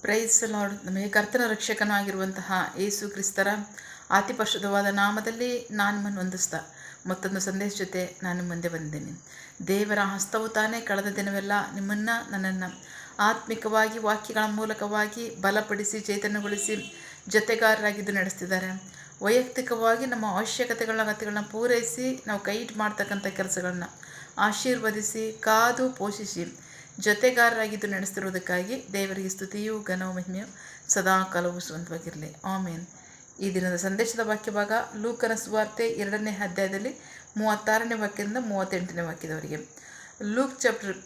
Price lord. ನಮಗೆ ಕರ್ತನ ರಕ್ಷಕನಾಗಿರುವಂತಹ ಯೇಸು ಕ್ರಿಸ್ತರ ಅತಿ ಪರಿಶುದ್ಧವಾದ ನಾಮದಲ್ಲಿ ನಾನು ನಿಮ್ಮನ್ನು ವಂದಿಸ್ತಾ ಮತ್ತೊಂದು ಸಂದೇಶ ಜೊತೆ ನಾನು ಮುಂದೆ ಬಂದಿದ್ದೇನೆ. ದೇವರ ಹಸ್ತವು ತಾನೇ ಕಳೆದ ದಿನವೆಲ್ಲ ನಿಮ್ಮನ್ನು ನನ್ನನ್ನು ಆತ್ಮಿಕವಾಗಿ ವಾಕ್ಯಗಳ ಮೂಲಕವಾಗಿ ಬಲಪಡಿಸಿ ಚೈತನ್ಯಗೊಳಿಸಿ ಜೊತೆಗಾರರಾಗಿದ್ದು ನಡೆಸ್ತಿದ್ದಾರೆ. ವೈಯಕ್ತಿಕವಾಗಿ ನಮ್ಮ ಅವಶ್ಯಕತೆಗಳನ್ನ ಪೂರೈಸಿ ನಾವು ಕೈ ಮಾಡ್ತಕ್ಕಂಥ ಕೆಲಸಗಳನ್ನ ಆಶೀರ್ವದಿಸಿ ಕಾದು ಪೋಷಿಸಿ ಜೊತೆಗಾರರಾಗಿದ್ದು ನಡೆಸ್ತಿರೋದಕ್ಕಾಗಿ ದೇವರಿಗೆ ಸ್ತುತಿಯು ಘನವು ಮಹಿಮೆಯು ಸದಾ ಕಾಲವು ಸ್ವಂತವಾಗಿರಲಿ. ಆಮೇನ್. ಈ ದಿನದ ಸಂದೇಶದ ವಾಕ್ಯ ಭಾಗ ಲೂಕನ ಸುವಾರ್ತೆ 2ನೇ ಅಧ್ಯಾಯದಲ್ಲಿ 36ನೇ ವಾಕ್ಯದಿಂದ 38ನೇ ವಾಕ್ಯದವರೆಗೆ. Luke chapter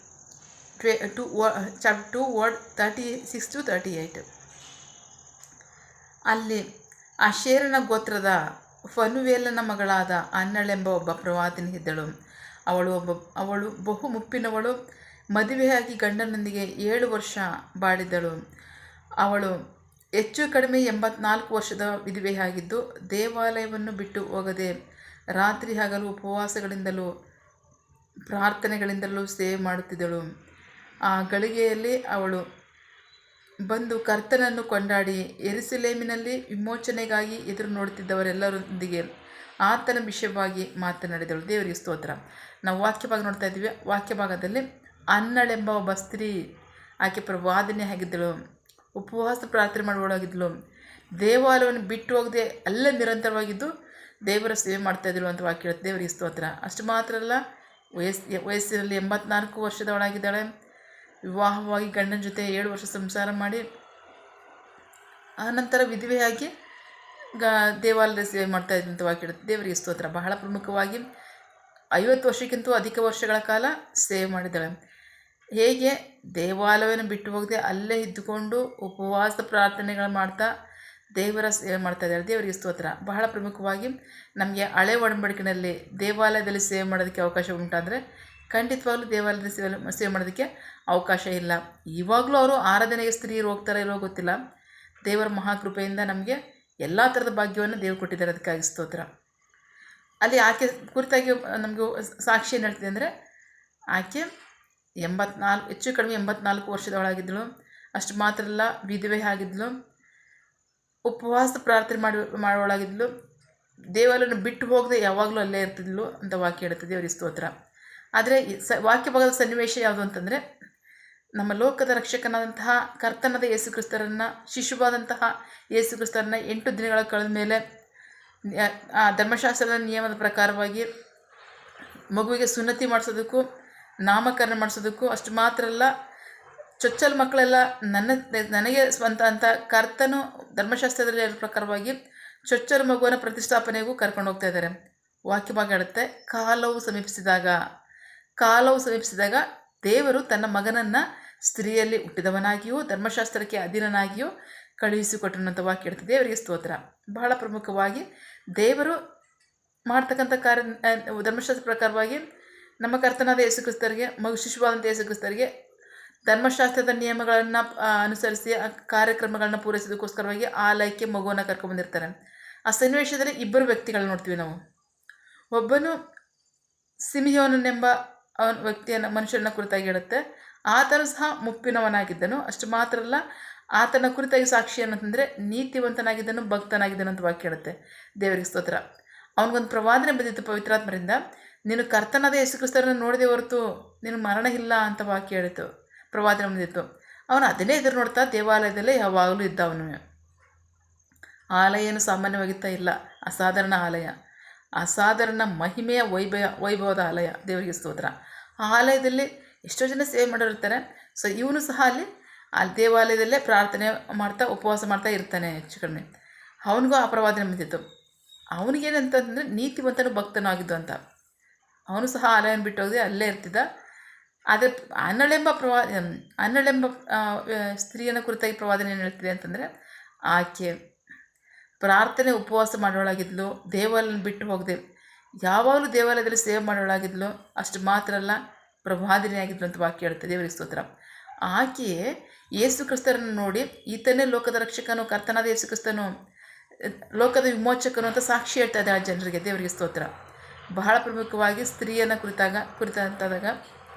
2 word 36 to 38. ಅಲ್ಲಿ ಆಶೇರನ ಗೋತ್ರದ ಫನುವೇಲನ ಮಗಳಾದ ಅನ್ನಳೆಂಬ ಒಬ್ಬ ಪ್ರವಾದಿನಿ ಇದ್ದಳು. ಅವಳು ಬಹು ಮುಪ್ಪಿನವಳು, ಮದುವೆಯಾಗಿ ಗಂಡನೊಂದಿಗೆ 7 ವರ್ಷ ಬಾಳಿದ್ದಳು. ಅವಳು ಹೆಚ್ಚು ಕಡಿಮೆ 84 ವರ್ಷದ ವಿಧವೆಯಾಗಿದ್ದು ದೇವಾಲಯವನ್ನು ಬಿಟ್ಟು ಹೋಗದೆ ರಾತ್ರಿ ಹಗಲು ಉಪವಾಸಗಳಿಂದಲೂ ಪ್ರಾರ್ಥನೆಗಳಿಂದಲೂ ಸೇವೆ ಮಾಡುತ್ತಿದ್ದಳು. ಆ ಗಳಿಗೆಯಲ್ಲಿ ಅವಳು ಬಂದು ಕರ್ತನನ್ನು ಕೊಂಡಾಡಿ ಯೆರೂಸಲೇಮಿನಲ್ಲಿ ವಿಮೋಚನೆಗಾಗಿ ಎದುರು ನೋಡುತ್ತಿದ್ದವರೆಲ್ಲರೊಂದಿಗೆ ಆತನ ವಿಷಯವಾಗಿ ಮಾತನಾಡಿದಳು. ದೇವರಿಗೆ ಸ್ತೋತ್ರ. ನಾವು ವಾಕ್ಯ ಭಾಗ ನೋಡ್ತಾ ಇದ್ದೀವಿ. ವಾಕ್ಯ ಭಾಗದಲ್ಲಿ ಅನ್ನಳೆಂಬ ಒಬ್ಬ ಸ್ತ್ರೀ, ಆಕೆ ಪ್ರವಾದಿನಿ ಆಗಿದ್ದಳು, ಉಪವಾಸ ಪ್ರಾರ್ಥನೆ ಮಾಡುವಳಾಗಿದ್ದಳು, ದೇವಾಲಯವನ್ನು ಬಿಟ್ಟು ಹೋಗದೆ ಅಲ್ಲೇ ನಿರಂತರವಾಗಿದ್ದು ದೇವರ ಸೇವೆ ಮಾಡ್ತಾಯಿದ್ದಳು ಅಂತ ವಾಕ್ಯ ಹೇಳುತ್ತೆ. ದೇವರಿಗೆ ಸ್ತೋತ್ರ. ಅಷ್ಟು ಮಾತ್ರ ಅಲ್ಲ, ವಯಸ್ಸಿನಲ್ಲಿ 84 ವರ್ಷದವಳಾಗಿದ್ದಾಳೆ. ವಿವಾಹವಾಗಿ ಗಂಡನ ಜೊತೆ 7 ವರ್ಷ ಸಂಸಾರ ಮಾಡಿ ಆನಂತರ ವಿಧವೆಯಾಗಿ ದೇವಾಲಯದ ಸೇವೆ ಮಾಡ್ತಾಯಿದ್ದಂಥ ಅಂತ ವಾಕ್ಯ ಹೇಳುತ್ತೆ. ದೇವರಿಗೆ ಸ್ತೋತ್ರ. ಬಹಳ ಪ್ರಮುಖವಾಗಿ 50 ವರ್ಷಕ್ಕಿಂತ ಅಧಿಕ ವರ್ಷಗಳ ಕಾಲ ಸೇವೆ ಮಾಡಿದ್ದಾಳೆ. ಹೇಗೆ ದೇವಾಲಯವನ್ನು ಬಿಟ್ಟು ಹೋಗದೆ ಅಲ್ಲೇ ಇದ್ದುಕೊಂಡು ಉಪವಾಸ ಪ್ರಾರ್ಥನೆಗಳು ಮಾಡ್ತಾ ದೇವರ ಸೇವೆ ಮಾಡ್ತಾ ಇದ್ದಾರೆ. ದೇವರಿಗೆ ಸ್ತೋತ್ರ. ಬಹಳ ಪ್ರಮುಖವಾಗಿ ನಮಗೆ ಹಳೆ ಒಡಂಬಡಿಕೆಯಲ್ಲಿ ದೇವಾಲಯದಲ್ಲಿ ಸೇವೆ ಮಾಡೋದಕ್ಕೆ ಅವಕಾಶ ಉಂಟಾದರೆ ಖಂಡಿತವಾಗ್ಲೂ ದೇವಾಲಯದ ಸೇವೆ ಮಾಡೋದಕ್ಕೆ ಅವಕಾಶ ಇಲ್ಲ. ಇವಾಗಲೂ ಅವರು ಆರಾಧನೆಗೆ ಸ್ತ್ರೀಯರು ಹೋಗ್ತಾರೆ ಇರೋ ಗೊತ್ತಿಲ್ಲ. ದೇವರ ಮಹಾಕೃಪೆಯಿಂದ ನಮಗೆ ಎಲ್ಲ ಥರದ ಭಾಗ್ಯವನ್ನು ದೇವರು ಕೊಟ್ಟಿದ್ದಾರೆ. ಅದಕ್ಕಾಗಿ ಸ್ತೋತ್ರ. ಅಲ್ಲಿ ಆಕೆ ಕುರಿತಾಗಿ ನಮಗೂ ಸಾಕ್ಷಿ ಏನು ಹೇಳ್ತಿದೆ ಅಂದರೆ, ಆಕೆ 84 ಹೆಚ್ಚು ಕಡಿಮೆ 84 ವರ್ಷದವಳಾಗಿದ್ದಳು. ಅಷ್ಟು ಮಾತ್ರ ಅಲ್ಲ, ವಿಧವೆ ಆಗಿದ್ದಳು, ಉಪವಾಸ ಪ್ರಾರ್ಥನೆ ಮಾಡುವಳಾಗಿದ್ದಳು, ದೇವಾಲಯವನ್ನು ಬಿಟ್ಟು ಹೋಗದೆ ಯಾವಾಗಲೂ ಅಲ್ಲೇ ಇರ್ತಿದ್ಳು ಅಂತ ವಾಕ್ಯ ಹೇಳುತ್ತೆ. ದೇವರಿಗೆ ಸ್ತೋತ್ರ. ಆದರೆ ವಾಕ್ಯ ಭಾಗದ ಸನ್ನಿವೇಶ ಯಾವುದು ಅಂತಂದರೆ, ನಮ್ಮ ಲೋಕದ ರಕ್ಷಕನಾದಂತಹ ಕರ್ತನಾದ ಯೇಸು ಕ್ರಿಸ್ತರನ್ನು, ಶಿಶುವಾದಂತಹ ಯೇಸು ಕ್ರಿಸ್ತರನ್ನು 8 ದಿನಗಳ ಕಳೆದ ಮೇಲೆ ಧರ್ಮಶಾಸ್ತ್ರದ ನಿಯಮದ ಪ್ರಕಾರವಾಗಿ ಮಗುವಿಗೆ ಸುನ್ನತಿ ಮಾಡಿಸೋದಕ್ಕೂ ನಾಮಕರಣ ಮಾಡಿಸೋದಕ್ಕೂ, ಅಷ್ಟು ಮಾತ್ರ ಅಲ್ಲ, ಚೊಚ್ಚಲ ಮಕ್ಕಳೆಲ್ಲ ನನಗೆ ಸ್ವಂತ ಅಂತ ಕರ್ತನು ಧರ್ಮಶಾಸ್ತ್ರದಲ್ಲಿ ಹೇಳೋ ಪ್ರಕಾರವಾಗಿ ಚೊಚ್ಚಲ ಮಗುವನ್ನು ಪ್ರತಿಷ್ಠಾಪನೆಗೂ ಕರ್ಕೊಂಡು ಹೋಗ್ತಾ ಇದ್ದಾರೆ. ವಾಕ್ಯ ಭಾಗ ಹೇಳುತ್ತೆ, ಕಾಲವು ಸಮೀಪಿಸಿದಾಗ ದೇವರು ತನ್ನ ಮಗನನ್ನು ಸ್ತ್ರೀಯಲ್ಲಿ ಹುಟ್ಟಿದವನಾಗಿಯೂ ಧರ್ಮಶಾಸ್ತ್ರಕ್ಕೆ ಅಧೀನನಾಗಿಯೂ ಕಳುಹಿಸಿಕೊಟ್ಟನಂತ ವಾಕ್ಯ ಹೇಳ್ತದೆ. ದೇವರಿಗೆ ಸ್ತೋತ್ರ. ಬಹಳ ಪ್ರಮುಖವಾಗಿ ದೇವರು ಮಾಡ್ತಕ್ಕಂಥ ಕಾರ್ಯ ಧರ್ಮಶಾಸ್ತ್ರ ಪ್ರಕಾರವಾಗಿ ನಮ್ಮ ಕರ್ತನಾದ ಯೇಸು ಕ್ರಿಸ್ತರಿಗೆ, ಶಿಶುವಾದಂಥ ಯೇಸು ಕ್ರಿಸ್ತರಿಗೆ ಧರ್ಮಶಾಸ್ತ್ರದ ನಿಯಮಗಳನ್ನು ಅನುಸರಿಸಿ ಕಾರ್ಯಕ್ರಮಗಳನ್ನ ಪೂರೈಸೋದಕ್ಕೋಸ್ಕರವಾಗಿ ಆಲಯಕ್ಕೆ ಮಗುವನ್ನು ಕರ್ಕೊಂಡ್ಬಂದಿರ್ತಾರೆ. ಆ ಸನ್ನಿವೇಶದಲ್ಲಿ 2 ವ್ಯಕ್ತಿಗಳನ್ನ ನೋಡ್ತೀವಿ ನಾವು. ಒಬ್ಬನು ಸಿಮಿಯೋನನೆಂಬ ವ್ಯಕ್ತಿಯನ್ನು, ಮನುಷ್ಯನ ಕುರಿತಾಗಿ ಹೇಳುತ್ತೆ. ಆತನು ಸಹ ಮುಪ್ಪಿನವನಾಗಿದ್ದನು. ಅಷ್ಟು ಮಾತ್ರ ಅಲ್ಲ, ಆತನ ಕುರಿತಾಗಿ ಸಾಕ್ಷಿ ಅನ್ನೋದಂದರೆ ನೀತಿವಂತನಾಗಿದ್ದನು, ಭಕ್ತನಾಗಿದ್ದನು ಅಂತ ವಾಕ್ಯ ಹೇಳುತ್ತೆ. ದೇವರಿಗೆ ಸ್ತೋತ್ರ. ಅವನಿಗೊಂದು ಪ್ರವಾದನೆ ಬಂದಿತ್ತು ಪವಿತ್ರಾತ್ಮರಿಂದ, ನೀನು ಕರ್ತನಾದ ಯೇಸು ಕ್ರಿಸ್ತರನ್ನು ನೋಡಿದೆ ಹೊರತು ನೀನು ಮರಣ ಇಲ್ಲ ಅಂತ ವಾಕ್ಯ ಹೇಳಿತು, ಪ್ರವಾದನೆ ಬಂದಿತ್ತು. ಅವನು ಅದನ್ನೇ ಎದುರು ನೋಡ್ತಾ ದೇವಾಲಯದಲ್ಲೇ ಯಾವಾಗಲೂ ಇದ್ದ. ಅವನು ಆಲಯ ಏನು ಸಾಮಾನ್ಯವಾಗಿತ್ತಾ ಇಲ್ಲ, ಅಸಾಧಾರಣ ಆಲಯ, ಅಸಾಧಾರಣ ಮಹಿಮೆಯ ವೈಭವದ ಆಲಯ. ದೇವರಿಗೆ ಸ್ತೋತ್ರ. ಆ ಆಲಯದಲ್ಲಿ ಎಷ್ಟೋ ಜನ ಸೇವೆ ಮಾಡಿರ್ತಾರೆ. ಸೊ ಇವನು ಸಹ ಅಲ್ಲಿ ದೇವಾಲಯದಲ್ಲೇ ಪ್ರಾರ್ಥನೆ ಮಾಡ್ತಾ ಉಪವಾಸ ಮಾಡ್ತಾ ಇರ್ತಾನೆ. ಹೆಚ್ಚು ಕಡಿಮೆ ಅವನಿಗೂ ಆ ಪ್ರವಾದನೆ ಬಂದಿತ್ತು. ಅವನಿಗೇನಂತಂದರೆ ನೀತಿವಂತನು ಭಕ್ತನೂ ಆಗಿದ್ದು ಅಂತ. ಅವನು ಸಹ ಆಲಯವನ್ನು ಬಿಟ್ಟು ಹೋಗಿ ಅಲ್ಲೇ ಇರ್ತಿದ್ದ. ಆದರೆ ಅನ್ನಳೆಂಬ ಸ್ತ್ರೀಯನ್ನು ಕುರಿತಾಗಿ ಪ್ರವಾದನೆ ಏನು ಹೇಳ್ತಿದೆ ಅಂತಂದರೆ, ಆಕೆ ಪ್ರಾರ್ಥನೆ ಉಪವಾಸ ಮಾಡೋಳಾಗಿದ್ಲು, ದೇವಾಲಯನ ಬಿಟ್ಟು ಹೋಗದೆ ಯಾವಾಗಲೂ ದೇವಾಲಯದಲ್ಲಿ ಸೇವೆ ಮಾಡೋಳಾಗಿದ್ಲು. ಅಷ್ಟು ಮಾತ್ರ ಅಲ್ಲ, ಪ್ರವಾದಿನಿಯಾಗಿದ್ಲು ಅಂತ ವಾಕ್ಯ ಹೇಳ್ತದೆ. ದೇವರಿಗೆ ಸ್ತೋತ್ರ. ಆಕೆಯೇ ಯೇಸು ಕ್ರಿಸ್ತರನ್ನು ನೋಡಿ ಈತನೇ ಲೋಕದ ರಕ್ಷಕನು, ಕರ್ತನಾದ ಯೇಸು ಕ್ರಿಸ್ತನು ಲೋಕದ ವಿಮೋಚಕನು ಅಂತ ಸಾಕ್ಷಿ ಹೇಳ್ತಾ ಇದೆ ಆ ಜನರಿಗೆ. ದೇವರಿಗೆ ಸ್ತೋತ್ರ. ಬಹಳ ಪ್ರಮುಖವಾಗಿ ಸ್ತ್ರೀಯನ್ನು ಕುರಿತಾದಾಗ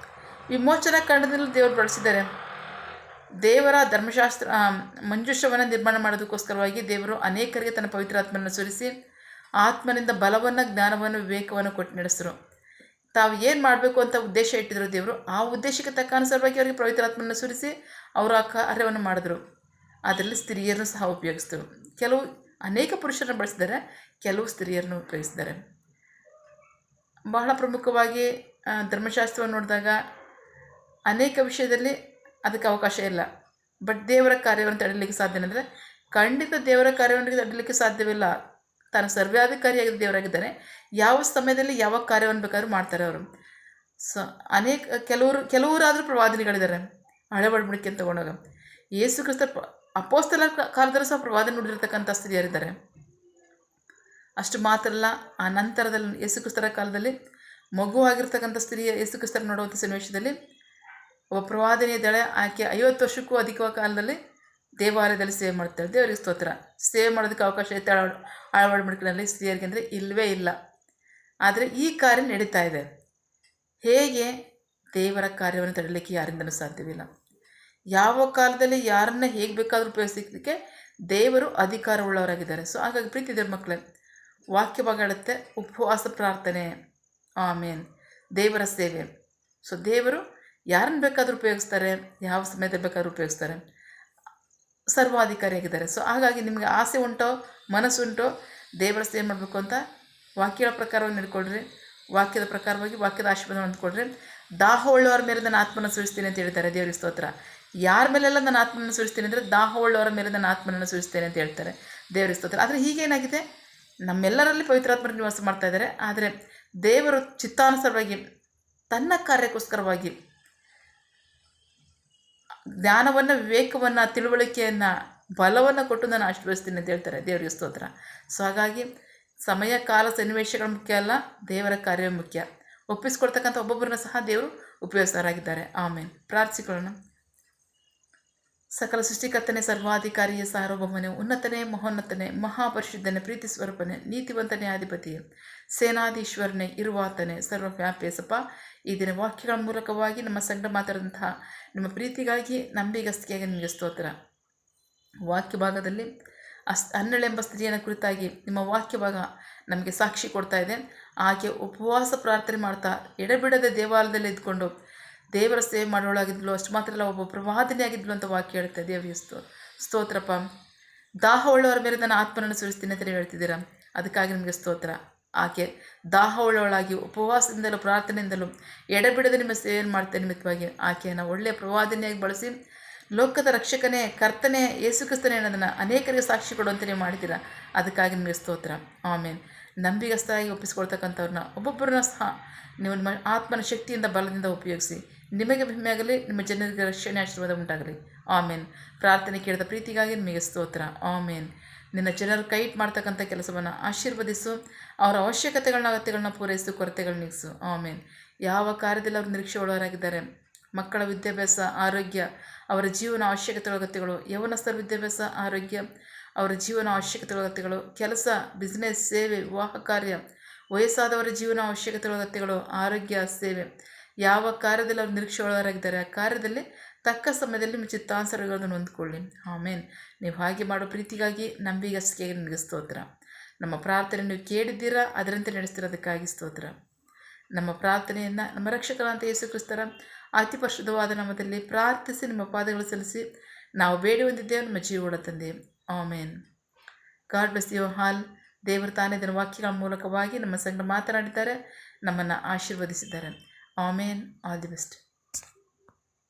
ವಿಮೋಚನಾ ಕಾಂಡದಲ್ಲಿ ದೇವರು ಬಳಸಿದ್ದಾರೆ. ದೇವರ ಧರ್ಮಶಾಸ್ತ್ರ ಮಂಜೂಷವನ್ನು ನಿರ್ಮಾಣ ಮಾಡೋದಕ್ಕೋಸ್ಕರವಾಗಿ ದೇವರು ಅನೇಕರಿಗೆ ತನ್ನ ಪವಿತ್ರಾತ್ಮನ ಸುರಿಸಿ ಆತ್ಮನಿಂದ ಬಲವನ್ನು, ಜ್ಞಾನವನ್ನು, ವಿವೇಕವನ್ನು ಕೊಟ್ಟು ನಡೆಸಿದ್ರು. ತಾವು ಏನು ಮಾಡಬೇಕು ಅಂತ ಉದ್ದೇಶ ಇಟ್ಟಿದ್ರು ದೇವರು, ಆ ಉದ್ದೇಶಕ್ಕೆ ತಕ್ಕ ಅನುಸಾರವಾಗಿ ಅವರಿಗೆ ಪವಿತ್ರಾತ್ಮನ ಸುರಿಸಿ ಅವರು ಆ ಕಾರ್ಯವನ್ನು ಮಾಡಿದ್ರು. ಅದರಲ್ಲಿ ಸ್ತ್ರೀಯರನ್ನು ಸಹ ಉಪಯೋಗಿಸಿದ್ರು. ಅನೇಕ ಪುರುಷರನ್ನು ಬಳಸಿದ್ದಾರೆ, ಕೆಲವು ಸ್ತ್ರೀಯರನ್ನು ಉಪಯೋಗಿಸಿದ್ದಾರೆ. ಬಹಳ ಪ್ರಮುಖವಾಗಿ ಧರ್ಮಶಾಸ್ತ್ರವನ್ನು ನೋಡಿದಾಗ ಅನೇಕ ವಿಷಯದಲ್ಲಿ ಅದಕ್ಕೆ ಅವಕಾಶ ಇಲ್ಲ. ಬಟ್ ದೇವರ ಕಾರ್ಯವನ್ನು ತಡೆಯಲಿಕ್ಕೆ ಸಾಧ್ಯ ಅಂದರೆ ಖಂಡಿತ ದೇವರ ಕಾರ್ಯವನ್ನು ತಡೆಯಲಿಕ್ಕೆ ಸಾಧ್ಯವಿಲ್ಲ. ತಾನು ಸರ್ವಾಧಿಕಾರಿಯಾಗಿ ದೇವರಾಗಿದ್ದಾನೆ. ಯಾವ ಸಮಯದಲ್ಲಿ ಯಾವ ಕಾರ್ಯವನ್ನು ಬೇಕಾದ್ರೂ ಮಾಡ್ತಾರೆ ಅವರು. ಕೆಲವರಾದರೂ ಪ್ರವಾದನೆಗಳಿದ್ದಾರೆ. ಹಳೆ ಒಡಂಬಡಿಕೆ ಅಂತ ತಗೊಂಡಾಗ ಯೇಸು ಕ್ರಿಸ್ತ ಅಪೊಸ್ತಲರ ಕಾಲದಲ್ಲೂ ಸಹ ಪ್ರವಾದನೆ ನುಡಿದಿರ್ತಕ್ಕಂಥ ಸ್ತ್ರೀಯರಿದ್ದಾರೆ. ಅಷ್ಟು ಮಾತ್ರ ಅಲ್ಲ, ಆ ನಂತರದಲ್ಲಿ ಯೇಸು ಕ್ರಿಸ್ತರ ಕಾಲದಲ್ಲಿ ಮಗುವಾಗಿರ್ತಕ್ಕಂಥ ಸ್ತ್ರೀಯ ಯೇಸು ಕ್ರಿಸ್ತರ ನೋಡುವಂಥ ಸನ್ನಿವೇಶದಲ್ಲಿ ಒಬ್ಬ ಪ್ರವಾದನೆ ಇದ್ದಾಳೆ. ಆಕೆ 50 ವರ್ಷಕ್ಕೂ ಅಧಿಕ ಕಾಲದಲ್ಲಿ ದೇವಾಲಯದಲ್ಲಿ ಸೇವೆ ಮಾಡ್ತಾಳೆ. ದೇವರಿಗೆ ಸ್ತೋತ್ರ. ಸೇವೆ ಮಾಡೋದಕ್ಕೆ ಅವಕಾಶ ಐತೆ ಒಡಂಬಡಿಕೆಯಲ್ಲಿ ಸ್ತ್ರೀಯರಿಗೆ ಅಂದರೆ ಇಲ್ಲವೇ ಇಲ್ಲ. ಆದರೆ ಈ ಕಾರ್ಯ ನಡೀತಾ ಇದೆ. ಹೇಗೆ? ದೇವರ ಕಾರ್ಯವನ್ನು ತಡೆಯಲಿಕ್ಕೆ ಯಾರಿಂದಲೂ ಸಾಧ್ಯವಿಲ್ಲ. ಯಾವ ಕಾಲದಲ್ಲಿ ಯಾರನ್ನ ಹೇಗೆ ಬೇಕಾದರೂ ಉಪಯೋಗಿಸಲಿಕ್ಕೆ ದೇವರು ಅಧಿಕಾರವುಳ್ಳವರಾಗಿದ್ದಾರೆ. ಹಾಗಾಗಿ ಪ್ರೀತಿ ದೇವ್ರ ಮಕ್ಕಳೇ, ವಾಕ್ಯ ಭಾಗ ಹೇಳುತ್ತೆ, ಉಪವಾಸ ಪ್ರಾರ್ಥನೆ, ಆಮೇನ್, ದೇವರ ಸೇವೆ. ದೇವರು ಯಾರನ್ನು ಬೇಕಾದರೂ ಉಪಯೋಗಿಸ್ತಾರೆ, ಯಾವ ಸಮಯದಲ್ಲಿ ಬೇಕಾದರೂ ಉಪಯೋಗಿಸ್ತಾರೆ. ಸರ್ವಾಧಿಕಾರಿಯಾಗಿದ್ದಾರೆ. ಹಾಗಾಗಿ ನಿಮಗೆ ಆಸೆ ಉಂಟೋ, ಮನಸ್ಸುಂಟೋ ದೇವರ ಸೇವೆ ಮಾಡಬೇಕು ಅಂತ ವಾಕ್ಯಗಳ ಪ್ರಕಾರವಾಗಿ ನಡ್ಕೊಳ್ರಿ. ವಾಕ್ಯದ ಪ್ರಕಾರವಾಗಿ ವಾಕ್ಯದ ಆಶೀರ್ವಾದ ಹೊಂದ್ಕೊಳ್ರಿ. ದಾಹ ಉಳ್ಳವರ ಮೇಲೆ ನಾನು ಆತ್ಮನ ಸುರಿಸ್ತೀನಿ ಅಂತ ಹೇಳಿದ್ದಾರೆ. ದೇವರಿಗೆ ಸ್ತೋತ್ರ. ಯಾರ ಮೇಲೆಲ್ಲ ನಾನು ಆತ್ಮನ ಸುರಿಸ್ತೀನಿ ಅಂದರೆ ದಾಹ ಉಳ್ಳವರ ಮೇಲೆ ನಾನು ಆತ್ಮನನ್ನು ಸುರಿಸ್ತೇನೆ ಅಂತ ಹೇಳ್ತಾರೆ. ದೇವರಿಗೆ ಸ್ತೋತ್ರ. ಆದರೆ ಹೀಗೇನಾಗಿದೆ, ನಮ್ಮೆಲ್ಲರಲ್ಲಿ ಪವಿತ್ರಾತ್ಮರ ನಿವಾಸ ಮಾಡ್ತಾ ಇದ್ದಾರೆ. ಆದರೆ ದೇವರು ಚಿತ್ತಾನುಸಾರವಾಗಿ ತನ್ನ ಕಾರ್ಯಕ್ಕೋಸ್ಕರವಾಗಿ ಜ್ಞಾನವನ್ನು, ವಿವೇಕವನ್ನು, ತಿಳುವಳಿಕೆಯನ್ನು, ಬಲವನ್ನು ಕೊಟ್ಟು ನಾನು ಆಶೀರ್ವದಿಸ್ತೀನಿ ಅಂತ ಹೇಳ್ತಾರೆ. ದೇವರಿಗೆ ಸ್ತೋತ್ರ. ಹಾಗಾಗಿ ಸಮಯ, ಕಾಲ, ಸನ್ನಿವೇಶಗಳು ಮುಖ್ಯ ಅಲ್ಲ, ದೇವರ ಕಾರ್ಯ ಮುಖ್ಯ. ಒಪ್ಪಿಸ್ಕೊಳ್ತಕ್ಕಂಥ ಒಬ್ಬೊಬ್ಬರನ್ನ ಸಹ ದೇವರು ಉಪಯೋಗಿಸರಾಗಿದ್ದಾರೆ. ಆಮೇಲೆ ಪ್ರಾರ್ಥಿಸಿಕೊಳ್ಳೋಣ. ಸಕಲ ಸೃಷ್ಟಿಕರ್ತನೆ, ಸರ್ವಾಧಿಕಾರಿಯೇ, ಸಾರ್ವಭೌಮನೆ, ಉನ್ನತನೇ, ಮಹೋನ್ನತನೇ, ಮಹಾಪರಿಶುದ್ಧನೇ, ಪ್ರೀತಿ ಸ್ವರೂಪನೇ, ನೀತಿವಂತನೇ, ಅಧಿಪತಿಯೇ, ಸೇನಾಧೀಶ್ವರನೇ, ಇರುವಾತನೇ, ಸರ್ವವ್ಯಾಪಿಯಸಪ್ಪ, ಈ ದಿನ ವಾಕ್ಯಗಳ ಮೂಲಕವಾಗಿ ನಮ್ಮ ಸಂಗಡ ಮಾತಾಡಿದಂತಹ ನಿಮ್ಮ ಪ್ರೀತಿಗಾಗಿ, ನಂಬಿಗಸ್ತಿಗಾಗಿ ನಿಮಗೆ ಸ್ತೋತ್ರ. ವಾಕ್ಯ ಭಾಗದಲ್ಲಿ 12 ಎಂಬ ಸ್ತ್ರೀಯನ್ನು ಕುರಿತಾಗಿ ನಿಮ್ಮ ವಾಕ್ಯ ಭಾಗ ನಮಗೆ ಸಾಕ್ಷಿ ಕೊಡ್ತಾ ಇದೆ. ಆಕೆ ಉಪವಾಸ ಪ್ರಾರ್ಥನೆ ಮಾಡ್ತಾ ಎಡೆಬಿಡದೆ ದೇವಾಲಯದಲ್ಲಿ ಇದ್ಕೊಂಡು ದೇವರ ಸೇವೆ ಮಾಡೋಳಾಗಿದ್ಲು. ಅಷ್ಟು ಮಾತ್ರ ಅಲ್ಲ, ಒಬ್ಬ ಪ್ರವಾದನೆ ಆಗಿದ್ಲು ಅಂತ ವಾಕ್ಯ ಹೇಳುತ್ತೆ. ದೇವರಿಗೆ ಸ್ತೋತ್ರಪ್ಪ. ದಾಹ ಉಳ್ಳವರ ಮೇಲೆ ನಾನು ಆತ್ಮನನ್ನು ಸುರಿಸ್ತೀನಿ ಅಂತ ಹೇಳ್ತಿದ್ದೀರಾ. ಅದಕ್ಕಾಗಿ ನಿಮಗೆ ಸ್ತೋತ್ರ. ಆಕೆ ದಾಹ ಉಳ್ಳವಳಾಗಿ ಉಪವಾಸದಿಂದಲೂ ಪ್ರಾರ್ಥನೆಯಿಂದಲೂ ಎಡೆಬಿಡದೆ ನಿಮ್ಮ ಸೇವೆಯನ್ನು ಮಾಡ್ತೇನೆ ನಿಮಿತ್ತವಾಗಿ ಆಕೆಯನ್ನು ಒಳ್ಳೆಯ ಪ್ರವಾದನೆಯಾಗಿ ಬಳಸಿ ಲೋಕದ ರಕ್ಷಕನೇ, ಕರ್ತನೇ, ಯೇಸು ಕ್ರಿಸ್ತನೇ ಅನ್ನೋದನ್ನು ಅನೇಕರಿಗೆ ಸಾಕ್ಷಿ ಕೊಡುವಂತೆ ನೀವು ಮಾಡಿದ್ದೀರಾ. ಅದಕ್ಕಾಗಿ ನಿಮಗೆ ಸ್ತೋತ್ರ. ಆಮೇಲೆ ನಂಬಿಗಸ್ತಾಗಿ ಒಪ್ಪಿಸ್ಕೊಳ್ತಕ್ಕಂಥವ್ರನ್ನ ಒಬ್ಬೊಬ್ಬರನ್ನ ಸಹ ನೀವು ನಿಮ್ಮ ಆತ್ಮನ ಶಕ್ತಿಯಿಂದ, ಬಲದಿಂದ ಉಪಯೋಗಿಸಿ ನಿಮಗೆ ಮಹಿಮೆಯಾಗಲಿ, ನಿಮ್ಮ ಜನರಿಗೆ ರಕ್ಷಣೆ, ಆಶೀರ್ವಾದ ಉಂಟಾಗಲಿ. ಆಮೇನ್. ಪ್ರಾರ್ಥನೆ ಕೇಳಿದ ಪ್ರೀತಿಗಾಗಿ ನಿಮಗೆ ಸ್ತೋತ್ರ. ಆಮೇನ್. ನಿನ್ನ ಜನರು ಕೈಟ್ ಮಾಡ್ತಕ್ಕಂಥ ಕೆಲಸವನ್ನು ಆಶೀರ್ವದಿಸು. ಅವರ ಅಗತ್ಯಗಳನ್ನ ಪೂರೈಸು, ಕೊರತೆಗಳನ್ನ ನೀಗಿಸು. ಆಮೇನ್. ಯಾವ ಕಾರ್ಯದಲ್ಲಿ ಅವರು ನಿರೀಕ್ಷೆ ಒಳಗಾಗಿದ್ದಾರೆ, ಮಕ್ಕಳ ವಿದ್ಯಾಭ್ಯಾಸ, ಆರೋಗ್ಯ, ಅವರ ಜೀವನ ಅಗತ್ಯಗಳು, ಯೌವನಸ್ಥರ ವಿದ್ಯಾಭ್ಯಾಸ, ಆರೋಗ್ಯ, ಅವರ ಜೀವನ ಅಗತ್ಯಗಳು, ಕೆಲಸ, ಬಿಸ್ನೆಸ್, ಸೇವೆ, ವಿವಾಹ ಕಾರ್ಯ, ವಯಸ್ಸಾದವರ ಜೀವನ ಅಗತ್ಯಗಳು, ಆರೋಗ್ಯ, ಸೇವೆ, ಯಾವ ಕಾರ್ಯದಲ್ಲಿ ಅವರು ನಿರೀಕ್ಷೆ ಒಳಗಾಗಿದ್ದಾರೆ ಆ ಕಾರ್ಯದಲ್ಲಿ ತಕ್ಕ ಸಮಯದಲ್ಲಿ ನಿಮ್ಮ ಚಿತ್ತಾನುಸಾರಗಳನ್ನು ಹೊಂದ್ಕೊಳ್ಳಿ. ಆಮೇನ್. ನೀವು ಹಾಗೆ ಮಾಡೋ ಪ್ರೀತಿಗಾಗಿ, ನಂಬಿಗಸ್ತಿಗೆ ನಿಮಗೆ ಸ್ತೋತ್ರ. ನಮ್ಮ ಪ್ರಾರ್ಥನೆ ನೀವು ಕೇಳಿದ್ದೀರಾ, ಅದರಂತೆ ನಡೆಸ್ತಿರೋದಕ್ಕಾಗಿ ಸ್ತೋತ್ರ. ನಮ್ಮ ಪ್ರಾರ್ಥನೆಯನ್ನು ನಮ್ಮ ರಕ್ಷಕರಾದಂಥ ಯೇಸು ಕ್ರಿಸ್ತರ ಅತಿ ಪರಿಶುದ್ಧವಾದ ನಾಮದಲ್ಲಿ ಪ್ರಾರ್ಥಿಸಿ ನಿಮ್ಮ ಪಾದಗಳು ಸಲ್ಲಿಸಿ ನಾವು ಬೇಡಿ ಹೊಂದಿದ್ದೇವೆ, ನಮ್ಮ ಜೀವಗಳ ತಂದೆ. Amen. God bless you all. ದೇವರು ತಾನೇ ಇದರ ವಾಕ್ಯಗಳ ಮೂಲಕವಾಗಿ ನಮ್ಮ ಸಂಗಡ ಮಾತನಾಡಿದ್ದಾರೆ, ನಮ್ಮನ್ನು ಆಶೀರ್ವದಿಸಿದ್ದಾರೆ. ಆಮೇನ್. All the best.